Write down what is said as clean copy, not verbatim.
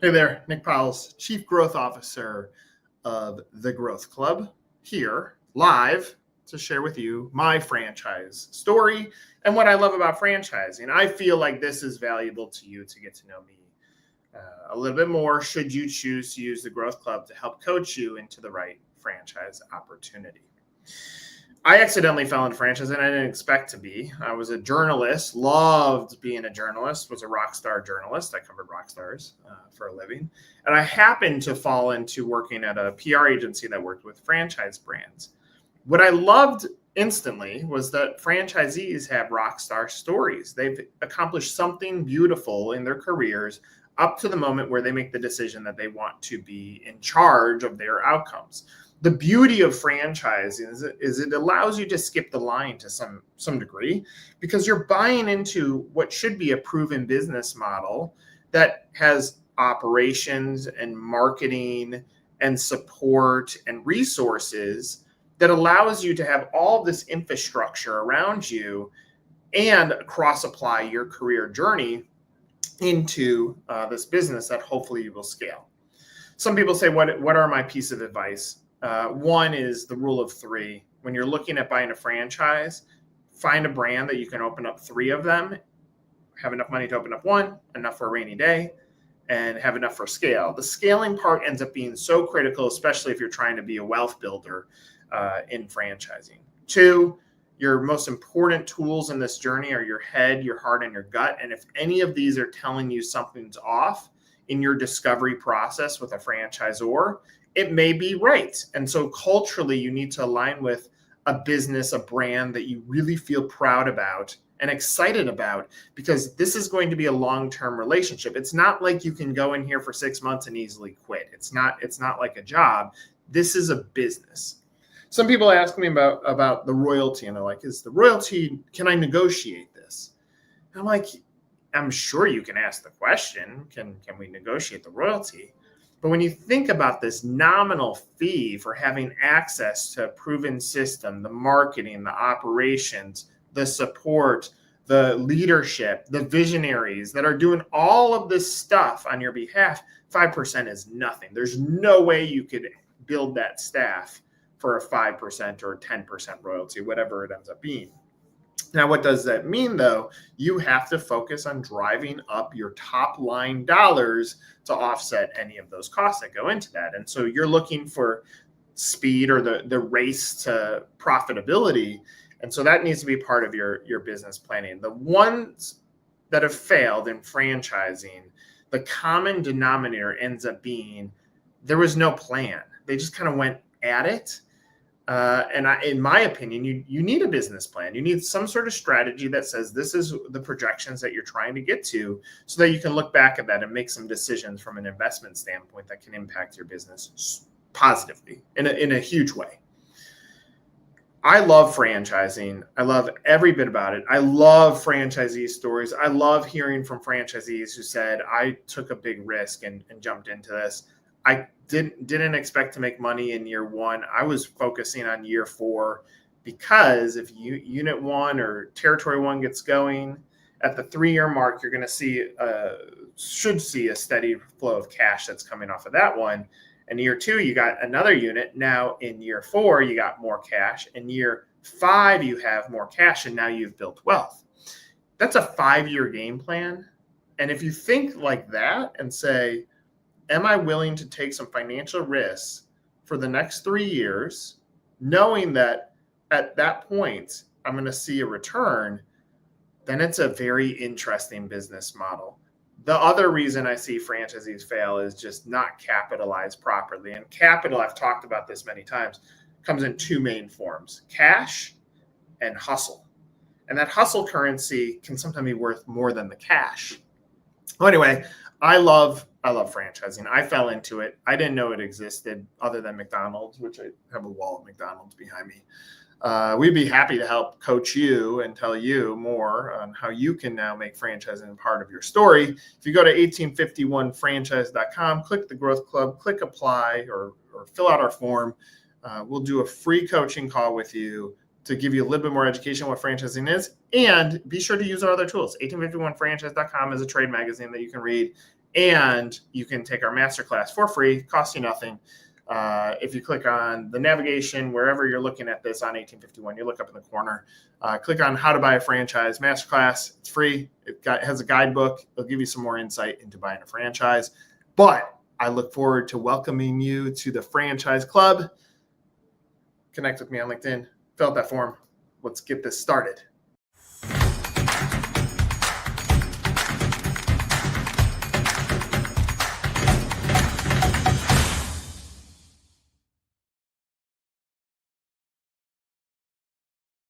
Hey there, Nick Powles, Chief Growth Officer of The Growth Club, here live to share with you my franchise story and what I love about franchising. I feel like this is valuable to you to get to know me a little bit more should you choose to use The Growth Club to help coach you into the right franchise opportunity. I accidentally fell into franchise and I didn't expect to be. I was a journalist, loved being a journalist, was a rock star journalist. I covered rock stars for a living. And I happened to fall into working at a PR agency that worked with franchise brands. What I loved instantly was that franchisees have rock star stories. They've accomplished something beautiful in their careers up to the moment where they make the decision that they want to be in charge of their outcomes. The beauty of franchising is it allows you to skip the line to some degree because you're buying into what should be a proven business model that has operations and marketing and support and resources that allows you to have all this infrastructure around you and cross apply your career journey into this business that hopefully you will scale. Some people say, what are my piece of advice? One is the rule of three. When you're looking at buying a franchise, find a brand that you can open up 3 of them, have enough money to open up 1, enough for a rainy day, and have enough for scale. The scaling part ends up being so critical, especially if you're trying to be a wealth builder in franchising. 2, your most important tools in this journey are your head, your heart, and your gut. And if any of these are telling you something's off in your discovery process with a franchisor, it may be right. And so culturally, you need to align with a business, a brand that you really feel proud about and excited about, because this is going to be a long-term relationship. It's not like you can go in here for 6 months and easily quit. It's not like a job. This is a business. Some people ask me about the royalty, and they're like, is the royalty, can I negotiate this? And I'm like, I'm sure you can ask the question, can we negotiate the royalty? But when you think about this nominal fee for having access to a proven system, the marketing, the operations, the support, the leadership, the visionaries that are doing all of this stuff on your behalf, 5% is nothing. There's no way you could build that staff for a 5% or 10% royalty, whatever it ends up being. Now, what does that mean, though? You have to focus on driving up your top line dollars to offset any of those costs that go into that. And so you're looking for speed or the race to profitability. And so that needs to be part of your business planning. The ones that have failed in franchising, the common denominator ends up being there was no plan. They just kind of went at it. In my opinion, you need a business plan. You need some sort of strategy that says this is the projections that you're trying to get to, so that you can look back at that and make some decisions from an investment standpoint that can impact your business positively in a huge way. I love franchising. I love every bit about it. I love franchisee stories. I love hearing from franchisees who said, I took a big risk and jumped into this. I didn't expect to make money in year 1. I was focusing on year 4 because if unit 1 or territory 1 gets going at the 3-year mark, you're going to should see a steady flow of cash that's coming off of that one. And year 2, you got another unit. Now in year 4, you got more cash. In year 5, you have more cash, and now you've built wealth. That's a 5-year game plan. And if you think like that and say, am I willing to take some financial risks for the next 3 years, knowing that at that point I'm going to see a return, then it's a very interesting business model. The other reason I see franchisees fail is just not capitalized properly. And capital, I've talked about this many times, comes in 2 main forms: cash and hustle. And that hustle currency can sometimes be worth more than the cash. Well, anyway, I love franchising. I fell into it. I didn't know it existed other than McDonald's, which I have a wall of McDonald's behind me. We'd be happy to help coach you and tell you more on how you can now make franchising part of your story. If you go to 1851franchise.com, click the Growth Club, click apply or fill out our form. We'll do a free coaching call with you to give you a little bit more education on what franchising is. And be sure to use our other tools. 1851franchise.com is a trade magazine that you can read. And you can take our masterclass for free, cost you nothing. If you click on the navigation, wherever you're looking at this on 1851, you look up in the corner, click on how to buy a franchise masterclass. It's free. It has a guidebook. It'll give you some more insight into buying a franchise. But I look forward to welcoming you to the Franchise Club. Connect with me on LinkedIn. Fill out that form. Let's get this started.